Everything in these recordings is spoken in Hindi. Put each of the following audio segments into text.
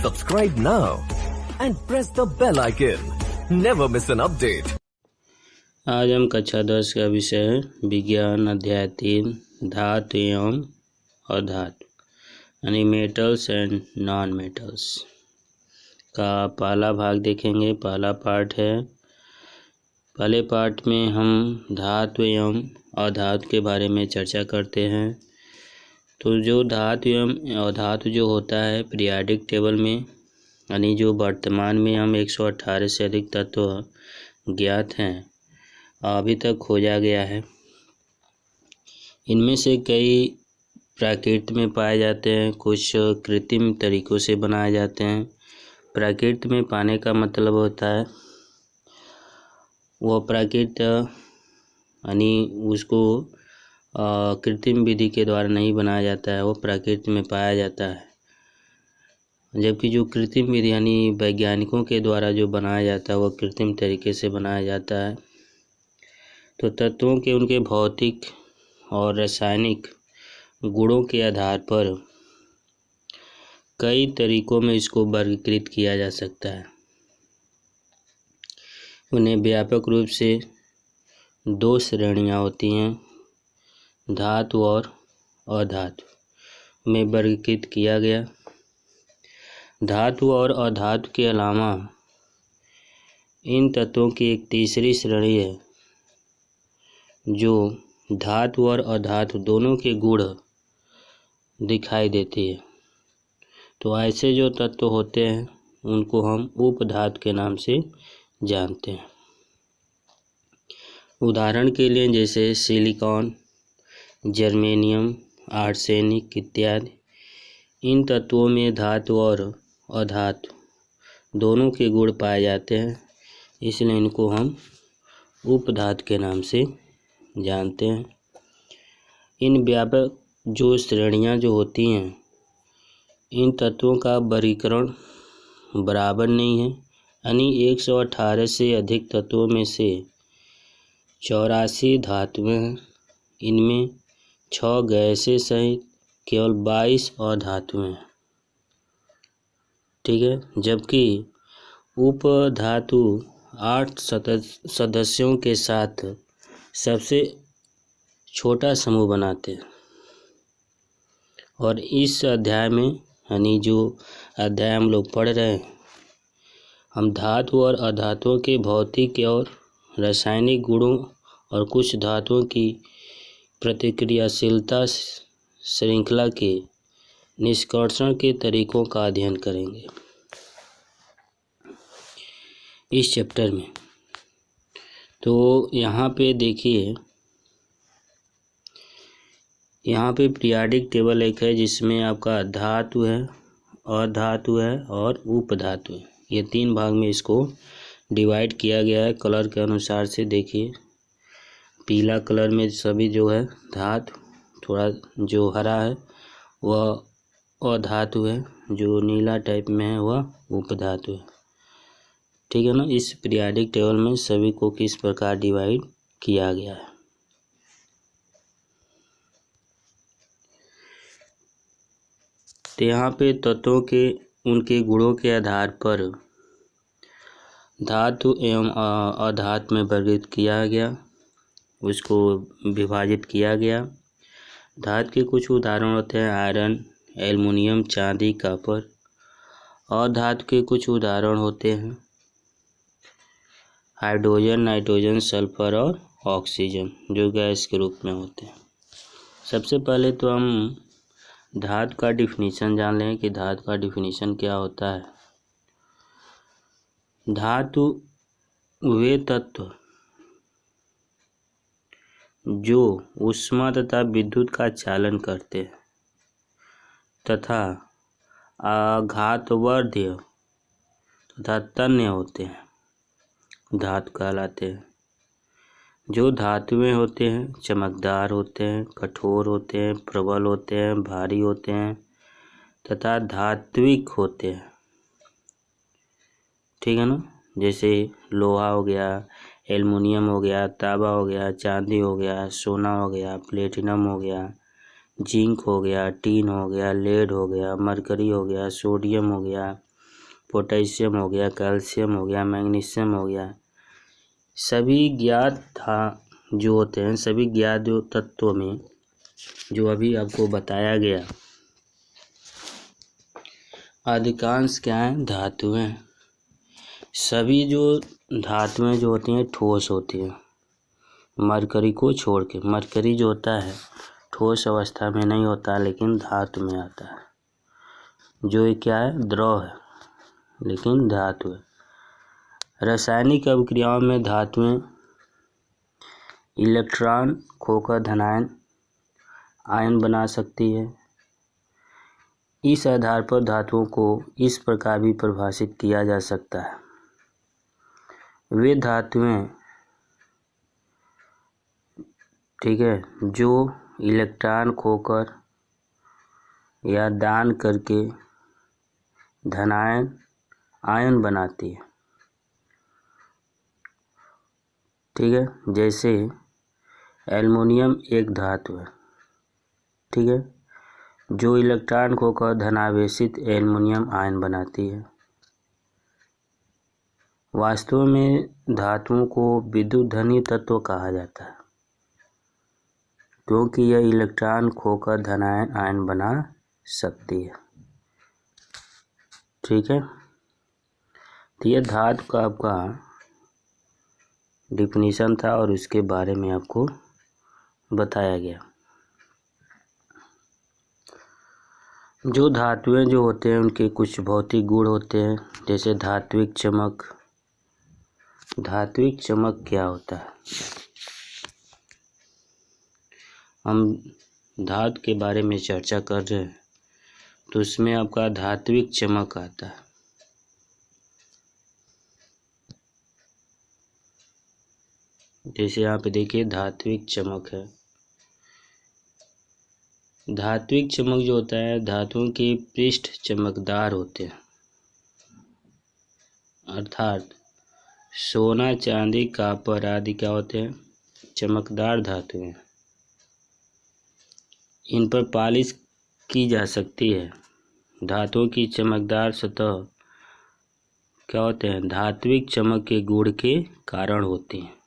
Subscribe now and press the bell icon. Never miss an update. आज हम कक्षा 10 का विषय है विज्ञान अध्याय 3 धातु एवं अधातु यानी मेटल्स एंड नॉन मेटल्स का पहला भाग देखेंगे। पहला पार्ट है। पहले पार्ट में हम धातु एवं अधातु के बारे में चर्चा करते हैं। तो जो धातु एवं अधातु जो होता है पीरियाडिक टेबल में यानी जो वर्तमान में हम 118 से अधिक तत्व ज्ञात हैं अभी तक खोजा गया है। इनमें से कई प्राकृत में पाए जाते हैं, कुछ कृत्रिम तरीकों से बनाए जाते हैं। प्राकृत में पाने का मतलब होता है वो प्राकृत यानी उसको कृत्रिम विधि के द्वारा नहीं बनाया जाता है, वो प्राकृत में पाया जाता है। जबकि जो कृत्रिम विधि यानी वैज्ञानिकों के द्वारा जो बनाया जाता है वो कृत्रिम तरीके से बनाया जाता है। तो तत्वों के उनके भौतिक और रासायनिक गुणों के आधार पर कई तरीकों में इसको वर्गीकृत किया जा सकता है। उन्हें व्यापक रूप से दो श्रेणियां होती हैं, धातु और अधातु में वर्गीकृत किया गया। धातु और अधातु के अलावा इन तत्वों की एक तीसरी श्रेणी है जो धातु और अधातु दोनों के गुण दिखाई देती है। तो ऐसे जो तत्व होते हैं उनको हम उपधातु के नाम से जानते हैं। उदाहरण के लिए जैसे सिलिकॉन, जर्मेनियम, आर्सेनिक इत्यादि। इन तत्वों में धातु और अधातु दोनों के गुण पाए जाते हैं, इसलिए इनको हम उपधातु के नाम से जानते हैं। इन व्यापक जो श्रेणियां जो होती हैं इन तत्वों का वर्गीकरण बराबर नहीं है, यानी 118 से अधिक तत्वों में से 84 धातुएं हैं। इनमें 6 गैसें सहित केवल 22 अधातुएं हैं, ठीक है। जबकि उपधातु 8 सदस्यों के साथ सबसे छोटा समूह बनाते हैं। और इस अध्याय में यानी जो अध्याय हम लोग पढ़ रहे हैं हम धातु और अधातुओं के भौतिक और रासायनिक गुणों और कुछ धातुओं की प्रतिक्रियाशीलता श्रृंखला के निष्कर्षण के तरीकों का अध्ययन करेंगे इस चैप्टर में। तो यहाँ पे देखिए, यहाँ पे पीरियाडिक टेबल एक है जिसमें आपका धातु है, अधातु है और उपधातु है। ये 3 भाग में इसको डिवाइड किया गया है। कलर के अनुसार से देखिए, पीला कलर में सभी जो है धातु, थोड़ा जो हरा है वह अधातु है, जो नीला टाइप में है वह उपधातु है, ठीक है ना। इस पीरियाडिक टेबल में सभी को किस प्रकार डिवाइड किया गया है। तो यहाँ पे तत्वों के उनके गुणों के आधार पर धातु एवं अधातु में वर्गीकृत किया गया, उसको विभाजित किया गया। धातु के कुछ उदाहरण होते हैं आयरन, एल्युमिनियम, चांदी, कॉपर। अधातु के कुछ उदाहरण होते हैं हाइड्रोजन, नाइट्रोजन, सल्फर और ऑक्सीजन जो गैस के रूप में होते हैं। सबसे पहले तो हम धातु का डिफिनीशन जान लें कि धातु का डिफिनीशन क्या होता है। धातु वे तत्व जो ऊष्मा तथा विद्युत का चालन करते हैं तथा आघातवर्ध्य तथा तन्य होते हैं धातु कहलाते हैं। जो धातुएं होते हैं चमकदार होते हैं, कठोर होते हैं, प्रबल होते हैं, भारी होते हैं तथा धात्विक होते हैं, ठीक है ना। जैसे लोहा हो गया, एल्युमिनियम हो गया, तांबा हो गया, चांदी हो गया, सोना हो गया, प्लेटिनम हो गया, जिंक हो गया, टीन हो गया, लेड हो गया, मरकरी हो गया, सोडियम हो गया, पोटेशियम हो गया, कैल्शियम हो गया, मैग्नीशियम हो गया, सभी ज्ञात जो होते हैं, सभी ज्ञात जो तत्वों में जो अभी आपको बताया गया, अधिकांश क्या है, धातुएं। सभी जो धातुएं जो होती हैं ठोस होती हैं, मरकरी को छोड़ के। मरकरी जो होता है ठोस अवस्था में नहीं होता, लेकिन धातु में आता है, जो ये क्या है, द्रव है लेकिन धातु है। रासायनिक अभिक्रियाओं में धातुएं इलेक्ट्रॉन खोकर धनायन आयन बना सकती है। इस आधार पर धातुओं को इस प्रकार भी परिभाषित किया जा सकता है, वे धातुएं, ठीक है, जो इलेक्ट्रॉन खोकर या दान करके धनायन आयन बनाती है, ठीक है। जैसे एल्युमिनियम एक धातु है, ठीक है, जो इलेक्ट्रॉन खोकर धनावेशित एल्युमिनियम आयन बनाती है। वास्तव में धातुओं को विद्युत धनी तत्व कहा जाता है, क्योंकि यह इलेक्ट्रॉन खोकर धनायन आयन बना सकती है, ठीक है। तो यह धातु का आपका डिफिनीशन था और उसके बारे में आपको बताया गया। जो धातुएं जो होते हैं उनके कुछ भौतिक गुण होते हैं, जैसे धात्विक चमक। धात्विक चमक क्या होता है? हम धातु के बारे में चर्चा कर रहे हैं, तो उसमें आपका धात्विक चमक आता है। जैसे यहाँ पे देखिए धात्विक चमक है। धात्विक चमक जो होता है, धातुओं के पृष्ठ चमकदार होते हैं, अर्थात सोना, चांदी, कॉपर आदि क्या होते हैं, चमकदार धातुएं। इन पर पॉलिश की जा सकती है। धातुओं की चमकदार सतह क्या होते हैं, धात्विक चमक के गुण के कारण होती हैं।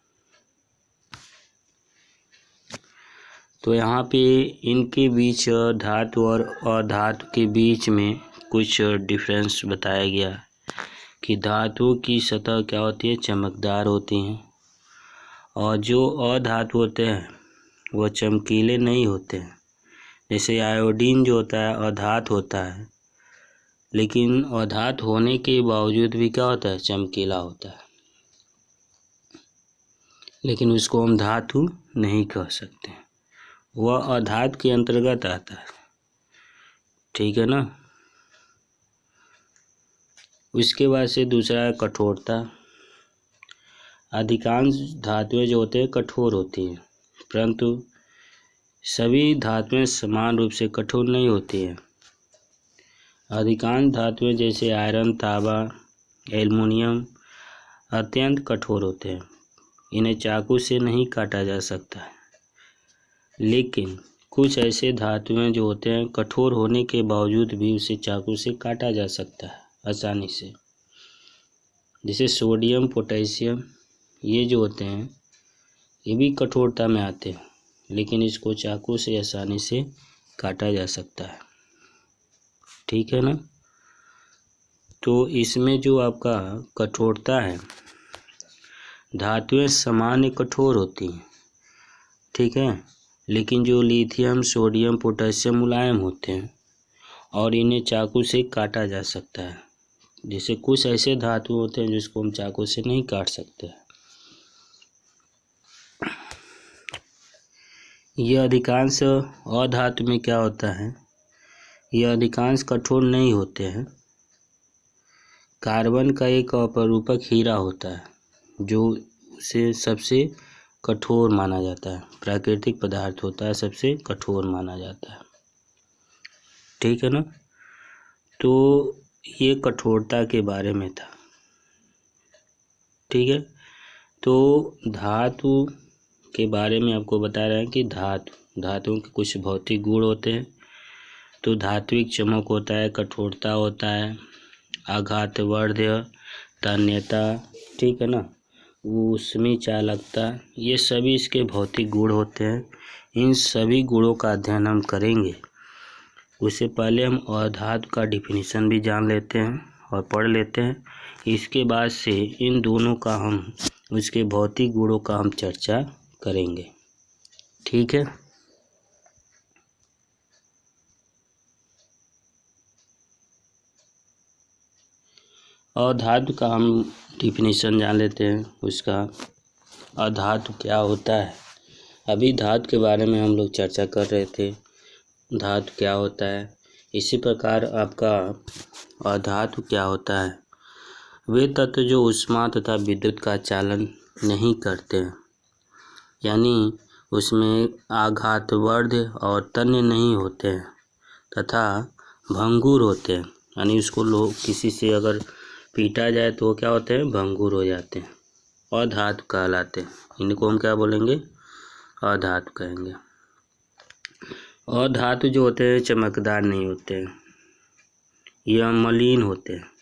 तो यहाँ पे इनके बीच धातु और अधातु के बीच में कुछ डिफरेंस बताया गया कि धातुओं की सतह क्या होती है, चमकदार होती हैं, और जो अधातु होते हैं वह चमकीले नहीं होते हैं। जैसे आयोडीन जो होता है अधातु होता है, लेकिन अधातु होने के बावजूद भी क्या होता है, चमकीला होता है, लेकिन उसको हम धातु नहीं कह सकते, वह अधातु के अंतर्गत आता है, ठीक है ना। उसके बाद से दूसरा है कठोरता। अधिकांश धातुएं जो होते हैं कठोर होती हैं, परंतु सभी धातुएं समान रूप से कठोर नहीं होती हैं। अधिकांश धातुएं जैसे आयरन, तांबा, एल्युमिनियम अत्यंत कठोर होते हैं, इन्हें चाकू से नहीं काटा जा सकता है। लेकिन कुछ ऐसे धातुएं जो होते हैं कठोर होने के बावजूद भी उसे चाकू से काटा जा सकता है आसानी से, जैसे सोडियम, पोटेशियम, ये जो होते हैं ये भी कठोरता में आते हैं, लेकिन इसको चाकू से आसानी से काटा जा सकता है, ठीक है ना। तो इसमें जो आपका कठोरता है, धातुएं सामान्य कठोर होती हैं, ठीक है, लेकिन जो लिथियम, सोडियम, पोटेशियम मुलायम होते हैं और इन्हें चाकू से काटा जा सकता है। जैसे कुछ ऐसे धातु होते हैं जिसको हम चाकू से नहीं काट सकते। यह अधिकांश अधातु में क्या होता है, यह अधिकांश कठोर नहीं होते हैं। कार्बन का एक अपरूपक हीरा होता है जो उसे सबसे कठोर माना जाता है, प्राकृतिक पदार्थ होता है, सबसे कठोर माना जाता है, ठीक है ना। तो ये कठोरता के बारे में था, ठीक है। तो धातु के बारे में आपको बता रहे हैं कि धातुओं के कुछ भौतिक गुण होते हैं। तो धात्विक चमक होता है, कठोरता होता है, आघातवर्ध्य, तन्यता, ठीक है ना, ऊष्मी चालकता, ये सभी इसके भौतिक गुण होते हैं। इन सभी गुणों का अध्ययन हम करेंगे। उससे पहले हम अधातु का डिफिनीशन भी जान लेते हैं और पढ़ लेते हैं। इसके बाद से इन दोनों का हम उसके भौतिक गुणों का हम चर्चा करेंगे, ठीक है। अधातु का हम डिफिनीशन जान लेते हैं। उसका अधातु क्या होता है। अभी धातु के बारे में हम लोग चर्चा कर रहे थे, धातु क्या होता है। इसी प्रकार आपका अधातु क्या होता है। वे तत्व जो ऊष्मा तथा विद्युत का चालन नहीं करते हैं, यानी उसमें आघातवर्ध्य और तन्य नहीं होते हैं तथा भंगुर होते हैं, यानी उसको लोग किसी से अगर पीटा जाए तो वो क्या होते हैं, भंगुर हो जाते हैं, अधातु कहलाते हैं। इनको हम क्या बोलेंगे, अधातु कहेंगे। अधातु जो होते हैं चमकदार नहीं होते हैं, यह मलिन होते हैं।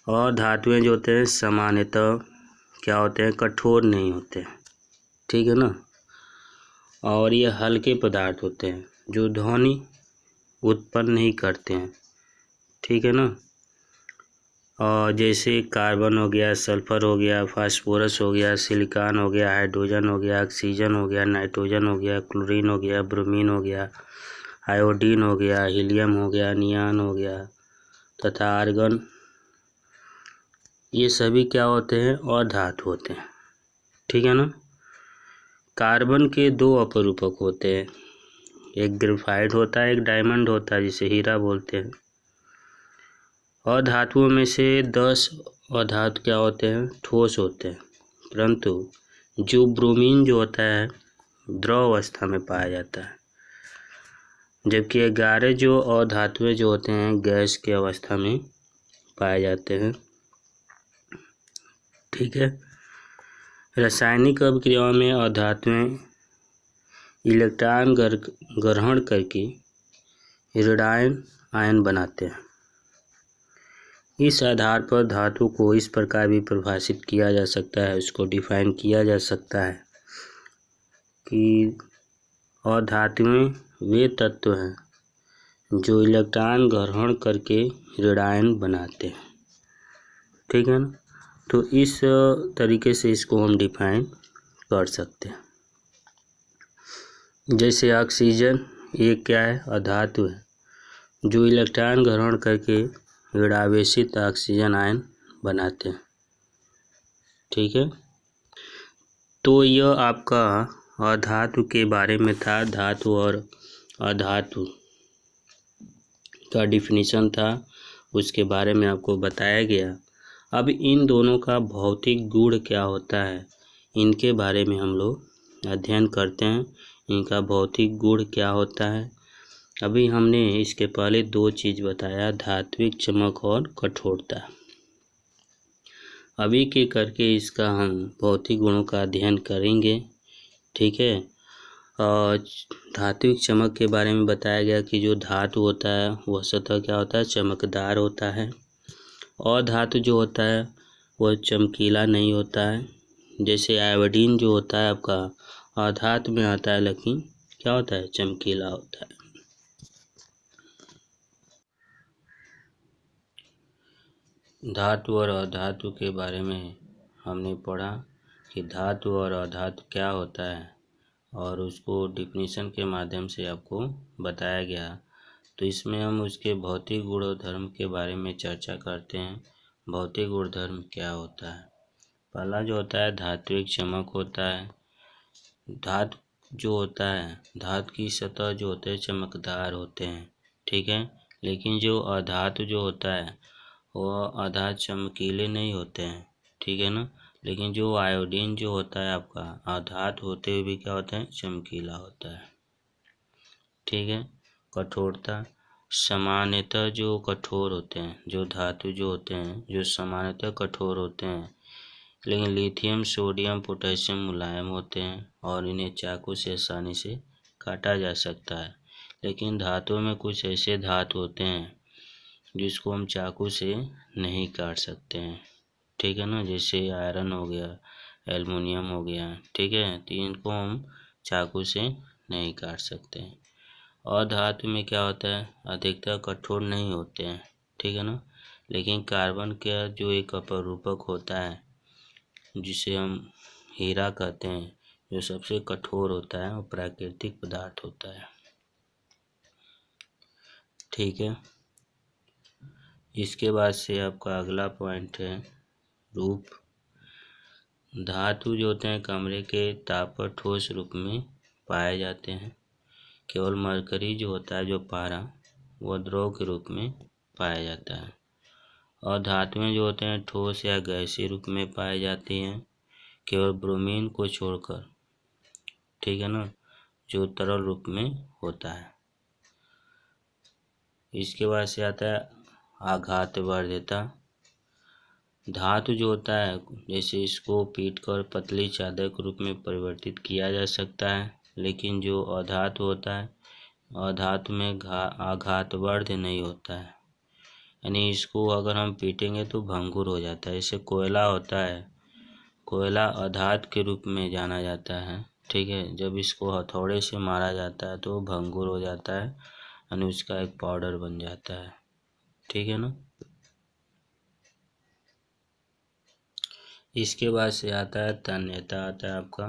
अधातुएं जो होते हैं सामान्यतः क्या होते हैं, कठोर नहीं होते हैं, ठीक है ना। और ये हल्के पदार्थ होते हैं जो ध्वनि उत्पन्न नहीं करते हैं, ठीक है ना। और जैसे कार्बन हो गया, सल्फर हो गया, फास्फोरस हो गया, सिलिकॉन हो गया, हाइड्रोजन हो गया, ऑक्सीजन हो गया, नाइट्रोजन हो गया, क्लोरीन हो गया, ब्रोमीन हो गया, आयोडीन हो गया, हीलियम हो गया, नियॉन हो गया तथा आर्गन, ये सभी क्या होते हैं, अधातु होते हैं, ठीक है ना। कार्बन के दो अपरूपक होते हैं, एक ग्रेफाइट होता है, एक डायमंड होता है, जिसे हीरा बोलते हैं। अधातुओं में से 10 अधातु क्या होते हैं, ठोस होते हैं, परंतु जो ब्रोमीन जो होता है द्रव अवस्था में पाया जाता है, जबकि 11 जो अधातुएं जो होते हैं गैस की अवस्था में पाए जाते हैं, ठीक है। रासायनिक अभिक्रियाओं में अधातुएं इलेक्ट्रॉन ग्रहण करके ऋणायन आयन बनाते हैं। इस आधार पर धातु को इस प्रकार भी परिभाषित किया जा सकता है, उसको डिफाइन किया जा सकता है कि अधातुएं वे तत्व हैं जो इलेक्ट्रॉन ग्रहण करके ऋणायन बनाते हैं, ठीक है ना। तो इस तरीके से इसको हम डिफाइन कर सकते हैं। जैसे ऑक्सीजन, ये क्या है, अधातु है जो इलेक्ट्रॉन ग्रहण करके ऋणावेशित ऑक्सीजन आयन बनाते हैं, ठीक है। तो यह आपका अधातु के बारे में था, धातु और अधातु का डिफिनीशन था, उसके बारे में आपको बताया गया। अब इन दोनों का भौतिक गुण क्या होता है, इनके बारे में हम लोग अध्ययन करते हैं। इनका भौतिक गुण क्या होता है। अभी हमने इसके पहले 2 चीज़ बताया, धात्विक चमक और कठोरता। अभी के करके इसका हम भौतिक गुणों का अध्ययन करेंगे, ठीक है। और धात्विक चमक के बारे में बताया गया कि जो धातु होता है वह सतह क्या होता है, चमकदार होता है। और धातु जो होता है वह चमकीला नहीं होता है। जैसे आयोडीन जो होता है आपका अधातु में आता है, लेकिन क्या होता है, चमकीला होता है। धातु और अधातु के बारे में हमने पढ़ा कि धातु और अधातु क्या होता है और उसको डिफिनीशन के माध्यम से आपको बताया गया। तो इसमें हम उसके भौतिक गुण और धर्म के बारे में चर्चा करते हैं। भौतिक गुण धर्म क्या होता है। पहला जो होता है धात्विक चमक होता है। धातु जो होता है, धातु की सतह जो होते हैं चमकदार होते हैं, ठीक है। लेकिन जो अधातु जो होता है वह अधातु चमकीले नहीं होते हैं, ठीक है ना। लेकिन जो आयोडीन जो होता है आपका अधातु होते हुए भी क्या होता है, चमकीला होता है, ठीक है। कठोरता, सामान्यतः जो कठोर होते हैं, जो धातु जो होते हैं जो सामान्यतः कठोर होते हैं, लेकिन लिथियम, सोडियम, पोटेशियम मुलायम होते हैं और इन्हें चाकू से आसानी से काटा जा सकता है। लेकिन धातुओं में कुछ ऐसे धातु होते हैं जिसको हम चाकू से नहीं काट सकते हैं, ठीक है ना। जैसे आयरन हो गया, एल्युमिनियम हो गया, ठीक है, तो इनको हम चाकू से नहीं काट सकते हैं। और धातु में क्या होता है, अधिकतर कठोर नहीं होते हैं, ठीक है ना। लेकिन कार्बन का जो एक अपरूपक होता है जिसे हम हीरा कहते हैं, जो सबसे कठोर होता है वो प्राकृतिक पदार्थ होता है, ठीक है। इसके बाद से आपका अगला पॉइंट है रूप। धातु जो होते हैं कमरे के ताप पर ठोस रूप में पाए जाते हैं। केवल मरकरी जो होता है, जो पारा, वह द्रव के रूप में पाया जाता है। और धातुएं जो होते हैं ठोस या गैसीय रूप में पाई जाती हैं, केवल ब्रोमीन को छोड़कर, ठीक है ना, जो तरल रूप में होता है। इसके बाद से आता है आघातवर्ध्यता। धातु जो होता है, जैसे इसको पीटकर पतली चादर के रूप में परिवर्तित किया जा सकता है, लेकिन जो अधातु होता है, अधातु में आघातवर्ध्य नहीं होता है, यानी इसको अगर हम पीटेंगे तो भंगुर हो जाता है। जैसे कोयला होता है, कोयला अधातु के रूप में जाना जाता है, ठीक है। जब इसको हथौड़े से मारा जाता है तो भंगुर हो जाता है, यानी उसका एक पाउडर बन जाता है, ठीक है ना। इसके बाद से आता है तन्यता, आता है आपका।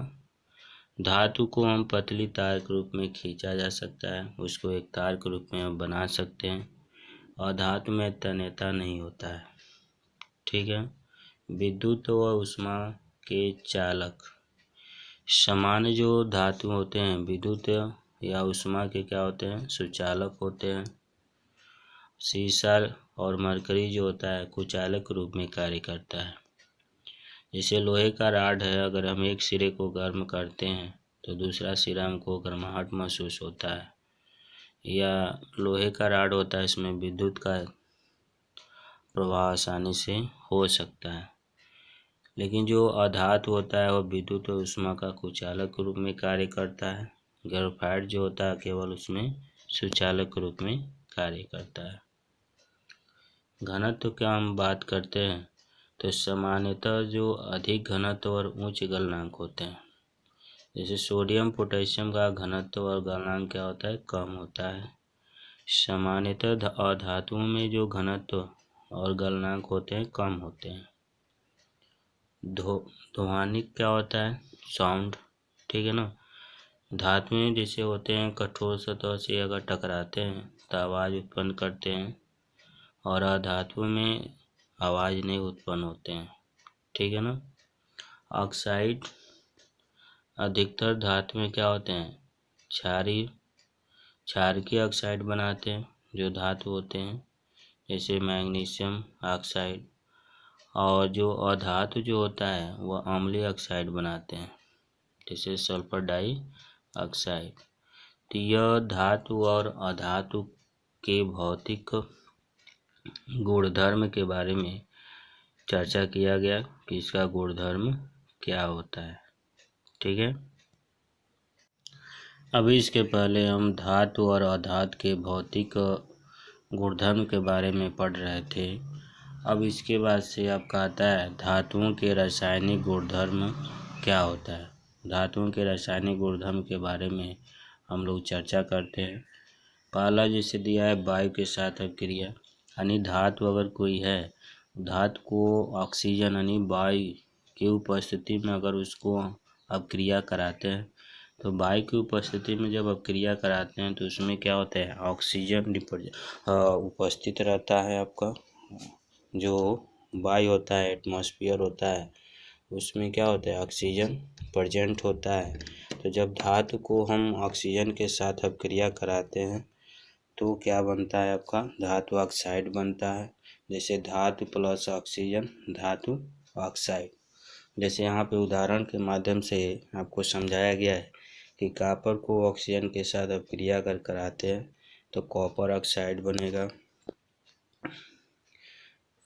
धातु को हम पतली तार के रूप में खींचा जा सकता है, उसको एक तार के रूप में हम बना सकते हैं। और धातु में तन्यता नहीं होता है, ठीक है। विद्युत व ऊष्मा के चालक। सामान्य जो धातु होते हैं विद्युत या ऊष्मा के क्या होते हैं, सुचालक होते हैं। सीसा और मरकरी जो होता है कुचालक के रूप में कार्य करता है। जैसे लोहे का राड है, अगर हम एक सिरे को गर्म करते हैं तो दूसरा सिरा हमको गर्माहट महसूस होता है। या लोहे का राड होता है, इसमें विद्युत का प्रवाह आसानी से हो सकता है। लेकिन जो अधातु होता है वह विद्युत और ऊष्मा का कुचालक के रूप में कार्य करता है। ग्रेफाइट जो होता है केवल उसमें सुचालक के रूप में कार्य करता है। घनत्व क्या हम बात करते हैं तो सामान्यतः जो अधिक घनत्व और उच्च गलनांक होते हैं, जैसे सोडियम पोटेशियम का घनत्व और गलनांक क्या होता है, कम होता है। सामान्यतः अधातुओं में जो घनत्व और गलनांक होते हैं कम होते हैं। ध्वनिक क्या होता है, साउंड, ठीक है ना। धातुएं जैसे होते हैं कठोर सतह से अगर टकराते हैं तो आवाज़ उत्पन्न करते हैं, और अधातुओं में आवाज़ नहीं उत्पन्न होते हैं, ठीक है ना। ऑक्साइड अधिकतर धातु में क्या होते हैं, क्षारकीय ऑक्साइड बनाते हैं जो धातु होते हैं, जैसे मैग्नीशियम ऑक्साइड। और जो अधातु जो होता है वह अम्लीय ऑक्साइड बनाते हैं, जैसे सल्फर डाई ऑक्साइड। तो यह धातु और अधातु के भौतिक गुणधर्म के बारे में चर्चा किया गया कि इसका गुणधर्म क्या होता है, ठीक है। अभी इसके पहले हम धातु और अधातु के भौतिक गुणधर्म के बारे में पढ़ रहे थे। अब इसके बाद से आपका आता है धातुओं के रासायनिक गुणधर्म क्या होता है। धातुओं के रासायनिक गुणधर्म के बारे में हम लोग चर्चा करते हैं। पहला जैसे दिया है वायु के साथ अभिक्रिया, यानी धातु अगर कोई है, धातु को ऑक्सीजन यानी वायु की उपस्थिति में अगर उसको अभिक्रिया कराते हैं, तो वायु की उपस्थिति में जब अभिक्रिया कराते हैं तो उसमें क्या होता है, ऑक्सीजन उपस्थित रहता है। आपका जो वायु होता है, एटमॉस्फेयर होता है, उसमें क्या होता है, ऑक्सीजन प्रेजेंट होता है। तो जब धातु को हम ऑक्सीजन के साथ अभिक्रिया कराते हैं तो क्या बनता है, आपका धातु ऑक्साइड बनता है। जैसे धातु प्लस ऑक्सीजन धातु ऑक्साइड। जैसे यहाँ पे उदाहरण के माध्यम से आपको समझाया गया है कि कॉपर को ऑक्सीजन के साथ अभिक्रिया अगर कराते हैं तो कॉपर ऑक्साइड बनेगा।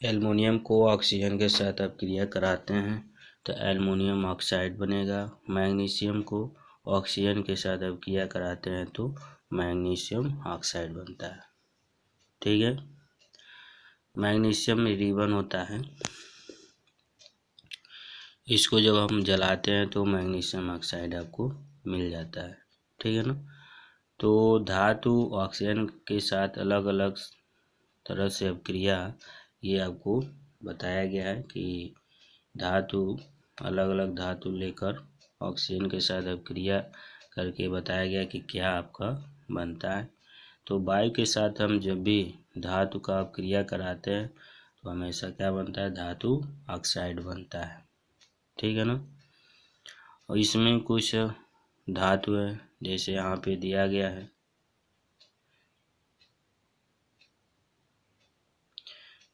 एल्युमिनियम को ऑक्सीजन के साथ अभिक्रिया कराते हैं तो एल्युमिनियम ऑक्साइड बनेगा। मैग्नीशियम को ऑक्सीजन के साथ अभिक्रिया कराते हैं तो मैग्नीशियम ऑक्साइड बनता है, ठीक है। मैग्नीशियम रिबन होता है, इसको जब हम जलाते हैं तो मैग्नीशियम ऑक्साइड आपको मिल जाता है। ठीक है ना। तो धातु ऑक्सीजन के साथ अलग अलग तरह से अभिक्रिया, ये आपको बताया गया है कि धातु अलग अलग धातु लेकर ऑक्सीजन के साथ अभिक्रिया करके बताया गया कि क्या आपका बनता है। तो वायु के साथ हम जब भी धातु का अभिक्रिया कराते हैं तो हमेशा क्या बनता है, धातु ऑक्साइड बनता है। ठीक है ना। और इसमें कुछ धातु है, जैसे यहाँ पे दिया गया है,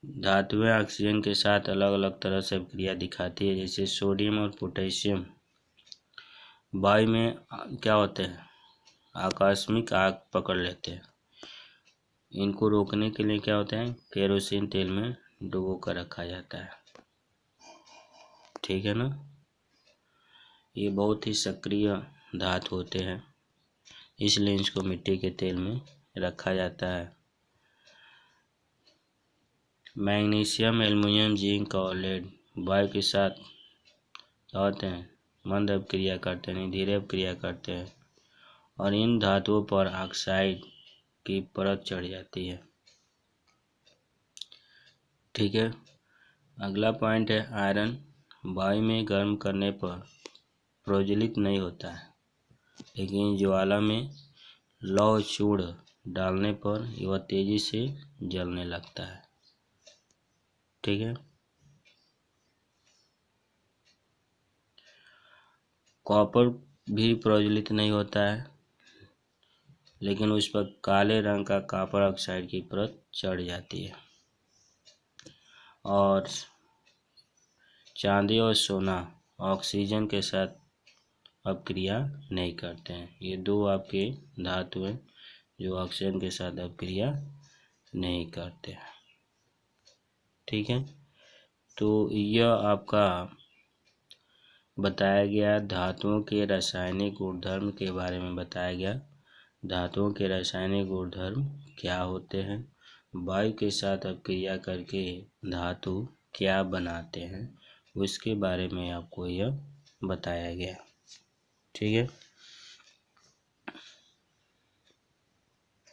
धातुएं ऑक्सीजन के साथ अलग अलग तरह से अभिक्रिया दिखाती है। जैसे सोडियम और पोटेशियम वायु में क्या होते हैं, आकस्मिक आग पकड़ लेते हैं। इनको रोकने के लिए क्या होता है, केरोसिन तेल में डुबो कर रखा जाता है। ठीक है ना। ये बहुत ही सक्रिय धातु होते हैं, इसलिए इसको मिट्टी के तेल में रखा जाता है। मैग्नीशियम, एल्युमिनियम, जिंक और लेड वायु के साथ क्या होते हैं, मंद अभिक्रिया करते हैं, धीरे अभिक्रिया करते हैं और इन धातुओं पर ऑक्साइड की परत चढ़ जाती है। ठीक है। अगला पॉइंट है आयरन। वायु में गर्म करने पर प्रज्वलित नहीं होता है, लेकिन ज्वाला में लौह चूर्ण डालने पर यह तेजी से जलने लगता है। ठीक है। कॉपर भी प्रज्वलित नहीं होता है, लेकिन उस पर काले रंग का कॉपर ऑक्साइड की परत चढ़ जाती है। और चांदी और सोना ऑक्सीजन के साथ अपक्रिया नहीं करते हैं। ये दो आपके धातु हैं जो ऑक्सीजन के साथ अपक्रिया नहीं करते हैं। ठीक है। तो यह आपका बताया गया धातुओं के रासायनिक गुणधर्म के बारे में बताया गया। धातुओं के रासायनिक गुणधर्म क्या होते हैं, वायु के साथ अपक्रिया करके धातु क्या बनाते हैं, उसके बारे में आपको यह बताया गया। ठीक है।